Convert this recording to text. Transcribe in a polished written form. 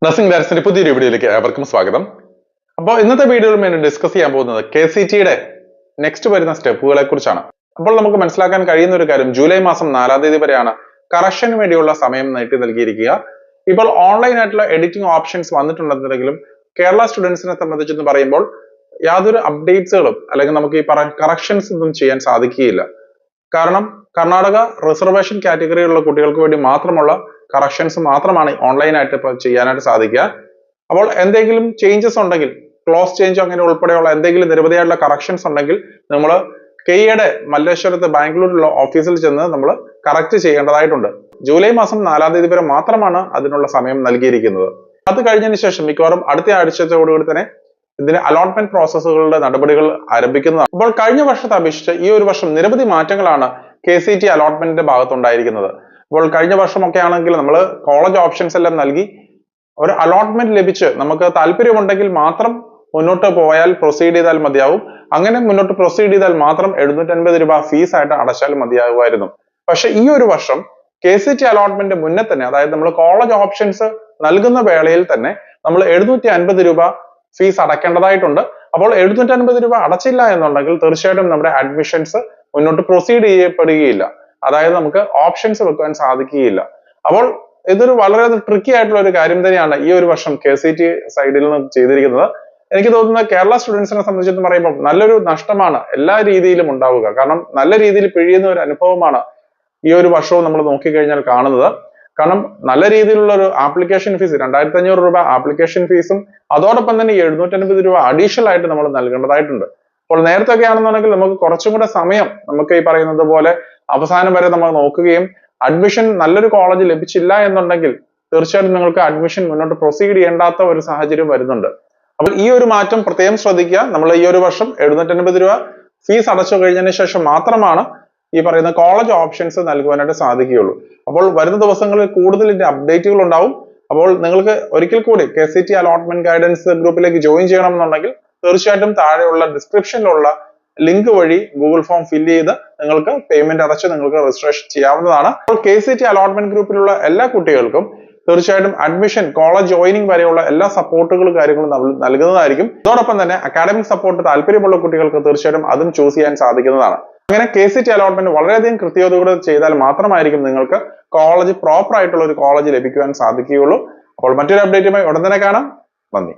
Nursing ഡയറക്ടറിന്റെ പുതിയൊരു വീഡിയോയിലേക്ക് ഏവർക്കും സ്വാഗതം. അപ്പോൾ ഇന്നത്തെ വീഡിയോയിൽ ഞാൻ ഡിസ്കസ് ചെയ്യാൻ പോകുന്നത് KCTയുടെ നെക്സ്റ്റ് വരുന്ന സ്റ്റെപ്പുകളെ കുറിച്ചാണ്. അപ്പോൾ നമുക്ക് മനസ്സിലാക്കാൻ കഴിയുന്ന ഒരു കാര്യം, ജൂലൈ മാസം 4-ാം തീയതി വരെയാണ് കറക്ഷന് വേണ്ടിയുള്ള സമയം നീട്ടി നൽകിയിരിക്കുക. ഇപ്പോൾ ഓൺലൈൻ ആയിട്ടുള്ള എഡിറ്റിംഗ് ഓപ്ഷൻസ് വന്നിട്ടുണ്ടെന്നുണ്ടെങ്കിലും കേരള സ്റ്റുഡൻസിനെ സംബന്ധിച്ചെന്ന് പറയുമ്പോൾ യാതൊരു അപ്ഡേറ്റ്സുകളും അല്ലെങ്കിൽ നമുക്ക് ഈ കറക്ഷൻസ് ഒന്നും ചെയ്യാൻ സാധിക്കുകയില്ല. കാരണം കർണാടക റിസർവേഷൻ കാറ്റഗറിയിലുള്ള കുട്ടികൾക്ക് വേണ്ടി മാത്രമുള്ള കറക്ഷൻസ് മാത്രമാണ് ഓൺലൈനായിട്ട് ഇപ്പോൾ ചെയ്യാനായിട്ട് സാധിക്കുക. അപ്പോൾ എന്തെങ്കിലും ചേഞ്ചസ് ഉണ്ടെങ്കിൽ, ക്ലോസ് ചേഞ്ച് അങ്ങനെ ഉൾപ്പെടെയുള്ള എന്തെങ്കിലും നിരവധിയായിട്ടുള്ള കറക്ഷൻസ് ഉണ്ടെങ്കിൽ നമ്മൾ കെയുടെ മല്ലേശ്വരത്ത് ബാംഗ്ലൂരിലുള്ള ഓഫീസിൽ ചെന്ന് നമ്മൾ കറക്റ്റ് ചെയ്യേണ്ടതായിട്ടുണ്ട്. ജൂലൈ മാസം 4-ാം തീയതി വരെ മാത്രമാണ് അതിനുള്ള സമയം നൽകിയിരിക്കുന്നത്. അത് കഴിഞ്ഞതിന് ശേഷം മിക്കവാറും അടുത്ത ആഴ്ചയോടുകൂടി തന്നെ ഇതിന് അലോട്ട്മെന്റ് പ്രോസസ്സുകളുടെ നടപടികൾ ആരംഭിക്കുന്നതാണ്. അപ്പോൾ കഴിഞ്ഞ വർഷത്തെ അപേക്ഷിച്ച് ഈ ഒരു വർഷം നിരവധി മാറ്റങ്ങളാണ് KCT അലോട്ട്മെന്റിന്റെ ഭാഗത്തുണ്ടായിരിക്കുന്നത്. അപ്പോൾ കഴിഞ്ഞ വർഷമൊക്കെ ആണെങ്കിൽ നമ്മൾ കോളേജ് ഓപ്ഷൻസ് എല്ലാം നൽകി ഒരു അലോട്ട്മെന്റ് ലഭിച്ച് നമുക്ക് താല്പര്യമുണ്ടെങ്കിൽ മാത്രം മുന്നോട്ട് പോയാൽ പ്രൊസീഡ് ചെയ്താൽ മതിയാവും. അങ്ങനെ മുന്നോട്ട് പ്രൊസീഡ് ചെയ്താൽ മാത്രം 750 രൂപ ഫീസ് ആയിട്ട് അടച്ചാൽ മതിയാകുമായിരുന്നു. പക്ഷെ ഈ ഒരു വർഷം KCT അലോട്ട്മെന്റ് മുന്നേ തന്നെ, അതായത് നമ്മൾ കോളേജ് ഓപ്ഷൻസ് നൽകുന്ന വേളയിൽ തന്നെ നമ്മൾ 750 രൂപ ഫീസ് അടയ്ക്കേണ്ടതായിട്ടുണ്ട്. അപ്പോൾ 750 രൂപ അടച്ചില്ല എന്നുണ്ടെങ്കിൽ തീർച്ചയായിട്ടും നമ്മുടെ അഡ്മിഷൻസ് മുന്നോട്ട് പ്രൊസീഡ് ചെയ്യപ്പെടുകയില്ല. അതായത് നമുക്ക് ഓപ്ഷൻസ് വെക്കാൻ സാധിക്കുകയില്ല. അപ്പോൾ ഇതൊരു വളരെ ട്രിക്കി ആയിട്ടുള്ള ഒരു കാര്യം തന്നെയാണ് ഈ ഒരു വർഷം KCT സൈഡിൽ നിന്ന് ചെയ്തിരിക്കുന്നത്. എനിക്ക് തോന്നുന്നത് കേരള സ്റ്റുഡൻസിനെ സംബന്ധിച്ചെന്ന് പറയുമ്പോൾ നല്ലൊരു നഷ്ടമാണ് എല്ലാ രീതിയിലും ഉണ്ടാവുക. കാരണം നല്ല രീതിയിൽ പിഴിയുന്ന ഒരു അനുഭവമാണ് ഈ ഒരു വർഷവും നമ്മൾ നോക്കിക്കഴിഞ്ഞാൽ കാണുന്നത്. കാരണം നല്ല രീതിയിലുള്ള ഒരു ആപ്ലിക്കേഷൻ ഫീസ് 2500 രൂപ ആപ്ലിക്കേഷൻ ഫീസും അതോടൊപ്പം തന്നെ 750 രൂപ അഡീഷണൽ ആയിട്ട് നമ്മൾ നൽകേണ്ടതായിട്ടുണ്ട്. അപ്പോൾ നേരത്തെ ഒക്കെ ആണെന്നുണ്ടെങ്കിൽ നമുക്ക് കുറച്ചും കൂടെ സമയം നമുക്ക് ഈ പറയുന്നത് പോലെ അവസാനം വരെ നമ്മൾ നോക്കുകയും അഡ്മിഷൻ നല്ലൊരു കോളേജ് ലഭിച്ചില്ല എന്നുണ്ടെങ്കിൽ തീർച്ചയായിട്ടും നിങ്ങൾക്ക് അഡ്മിഷൻ മുന്നോട്ട് പ്രൊസീഡ് ചെയ്യേണ്ടാത്ത ഒരു സാഹചര്യം വരുന്നുണ്ട്. അപ്പോൾ ഈ ഒരു മാറ്റം പ്രത്യേകം ശ്രദ്ധിക്കുക. നമ്മൾ ഈ ഒരു വർഷം 750 രൂപ ഫീസ് അടച്ചു കഴിഞ്ഞതിന് ശേഷം മാത്രമാണ് ഈ പറയുന്ന കോളേജ് ഓപ്ഷൻസ് നൽകുവാനായിട്ട് സാധിക്കുകയുള്ളൂ. അപ്പോൾ വരുന്ന ദിവസങ്ങളിൽ കൂടുതൽ ഇതിന്റെ അപ്ഡേറ്റുകൾ ഉണ്ടാവും. അപ്പോൾ നിങ്ങൾക്ക് ഒരിക്കൽ കൂടി KCT അലോട്ട്മെന്റ് ഗൈഡൻസ് ഗ്രൂപ്പിലേക്ക് ജോയിൻ ചെയ്യണമെന്നുണ്ടെങ്കിൽ തീർച്ചയായിട്ടും താഴെയുള്ള ഡിസ്ക്രിപ്ഷനിലുള്ള ലിങ്ക് വഴി ഗൂഗിൾ ഫോം ഫില്ല് ചെയ്ത് നിങ്ങൾക്ക് പേയ്മെന്റ് അടച്ച് നിങ്ങൾക്ക് രജിസ്ട്രേഷൻ ചെയ്യാവുന്നതാണ്. അപ്പോൾ KCT അലോട്ട്മെന്റ് ഗ്രൂപ്പിലുള്ള എല്ലാ കുട്ടികൾക്കും തീർച്ചയായിട്ടും അഡ്മിഷൻ, കോളേജ് ജോയിനിങ് വരെയുള്ള എല്ലാ സപ്പോർട്ടുകളും കാര്യങ്ങളും നമ്മൾ നൽകുന്നതായിരിക്കും. അതോടൊപ്പം തന്നെ അക്കാഡമിക് സപ്പോർട്ട് താല്പര്യമുള്ള കുട്ടികൾക്ക് തീർച്ചയായിട്ടും അതും ചൂസ് ചെയ്യാൻ സാധിക്കുന്നതാണ്. അങ്ങനെ KCT അലോട്ട്മെന്റ് വളരെയധികം കൃത്യതയോടെ ചെയ്താൽ മാത്രമായിരിക്കും നിങ്ങൾക്ക് കോളേജ്, പ്രോപ്പർ ആയിട്ടുള്ള ഒരു കോളേജ് ലഭിക്കുവാൻ സാധിക്കുകയുള്ളൂ. അപ്പോൾ മറ്റൊരു അപ്ഡേറ്റുമായി ഉടൻ തന്നെ കാണാം. നന്ദി.